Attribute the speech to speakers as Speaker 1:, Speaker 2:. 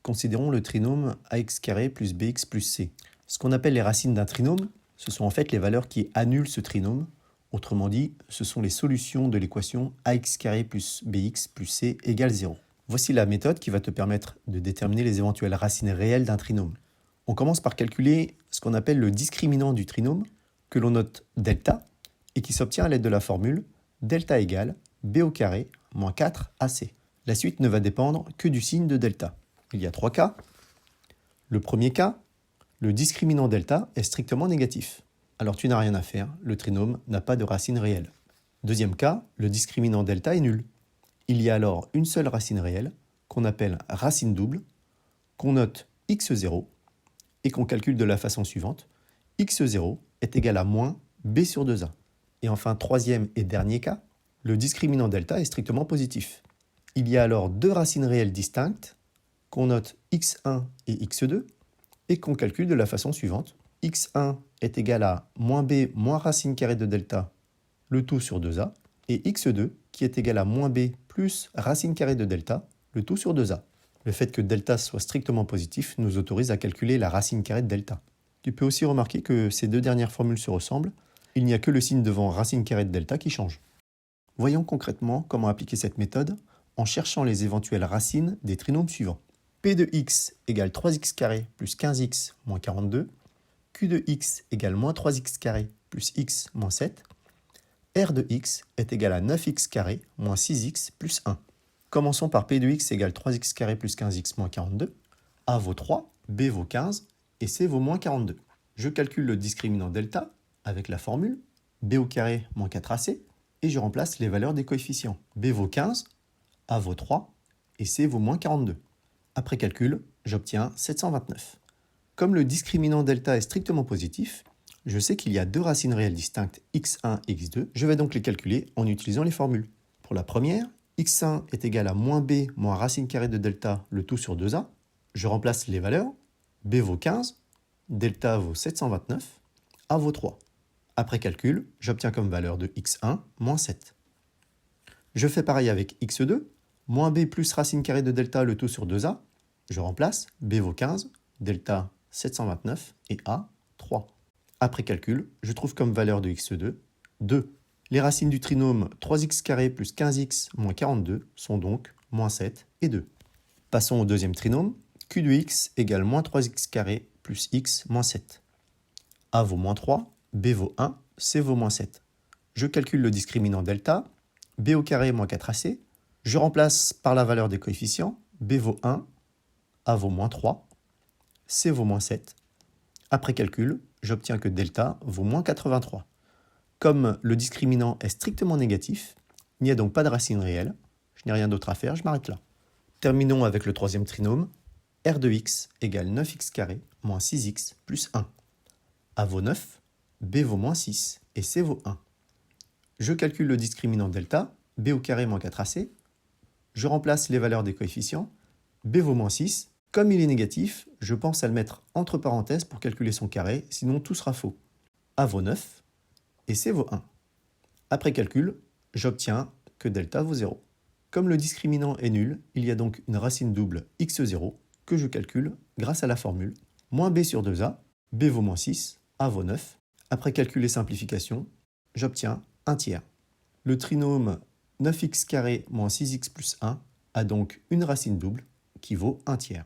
Speaker 1: Considérons le trinôme ax carré plus bx plus c. Ce qu'on appelle les racines d'un trinôme, ce sont en fait les valeurs qui annulent ce trinôme. Autrement dit, ce sont les solutions de l'équation ax carré plus bx plus c égale 0. Voici la méthode qui va te permettre de déterminer les éventuelles racines réelles d'un trinôme. On commence par calculer ce qu'on appelle le discriminant du trinôme, que l'on note delta, et qui s'obtient à l'aide de la formule delta égale b au carré moins 4ac. La suite ne va dépendre que du signe de delta. Il y a 3 cas. Le premier cas, le discriminant delta est strictement négatif. Alors tu n'as rien à faire, le trinôme n'a pas de racine réelle. Deuxième cas, le discriminant delta est nul. Il y a alors une seule racine réelle, qu'on appelle racine double, qu'on note x0 et qu'on calcule de la façon suivante. x0 est égal à moins b sur 2a. Et enfin, troisième et dernier cas, le discriminant delta est strictement positif. Il y a alors deux racines réelles distinctes, qu'on note x1 et x2, et qu'on calcule de la façon suivante. x1 est égal à moins b moins racine carrée de delta, le tout sur 2a, et x2 qui est égal à moins b plus racine carrée de delta, le tout sur 2a. Le fait que delta soit strictement positif nous autorise à calculer la racine carrée de delta. Tu peux aussi remarquer que ces deux dernières formules se ressemblent, il n'y a que le signe devant racine carrée de delta qui change. Voyons concrètement comment appliquer cette méthode en cherchant les éventuelles racines des trinômes suivants. P de x égale 3x carré plus 15x moins 42, Q de x égale moins 3x carré plus x moins 7, R de x est égal à 9x carré moins 6x plus 1. Commençons par P de x égale 3x carré plus 15x moins 42. A vaut 3, B vaut 15 et C vaut moins 42. Je calcule le discriminant delta avec la formule B au carré moins 4AC et je remplace les valeurs des coefficients. B vaut 15, A vaut 3 et C vaut moins 42. Après calcul, j'obtiens 729. Comme le discriminant delta est strictement positif, je sais qu'il y a deux racines réelles distinctes, x1 et x2. Je vais donc les calculer en utilisant les formules. Pour la première, x1 est égal à moins b moins racine carrée de delta, le tout sur 2a. Je remplace les valeurs. B vaut 15, delta vaut 729, a vaut 3. Après calcul, j'obtiens comme valeur de x1 moins 7. Je fais pareil avec x2, moins b plus racine carrée de delta, le tout sur 2a. Je remplace, b vaut 15, delta 729 et a 3. Après calcul, je trouve comme valeur de x2 2. Les racines du trinôme 3x carré plus 15x moins 42 sont donc moins 7 et 2. Passons au deuxième trinôme. Q de x égale moins 3x carré plus x moins 7. A vaut moins 3, B vaut 1, C vaut moins 7. Je calcule le discriminant delta, B au carré moins 4AC. Je remplace par la valeur des coefficients. B vaut 1, A vaut moins 3, C vaut moins 7. Après calcul, j'obtiens que delta vaut moins 83. Comme le discriminant est strictement négatif, il n'y a donc pas de racine réelle. Je n'ai rien d'autre à faire, je m'arrête là. Terminons avec le troisième trinôme. R de x égale 9x carré moins 6x plus 1. A vaut 9, B vaut moins 6 et C vaut 1. Je calcule le discriminant delta, B au carré moins 4AC. Je remplace les valeurs des coefficients. B vaut moins 6. Comme il est négatif, je pense à le mettre entre parenthèses pour calculer son carré, sinon tout sera faux. A vaut 9 et C vaut 1. Après calcul, j'obtiens que delta vaut 0. Comme le discriminant est nul, il y a donc une racine double x0 que je calcule grâce à la formule moins b sur 2a, b vaut moins 6, a vaut 9. Après calcul et simplification, j'obtiens 1 tiers. Le trinôme 9x carré moins 6x plus 1 a donc une racine double qui vaut 1 tiers.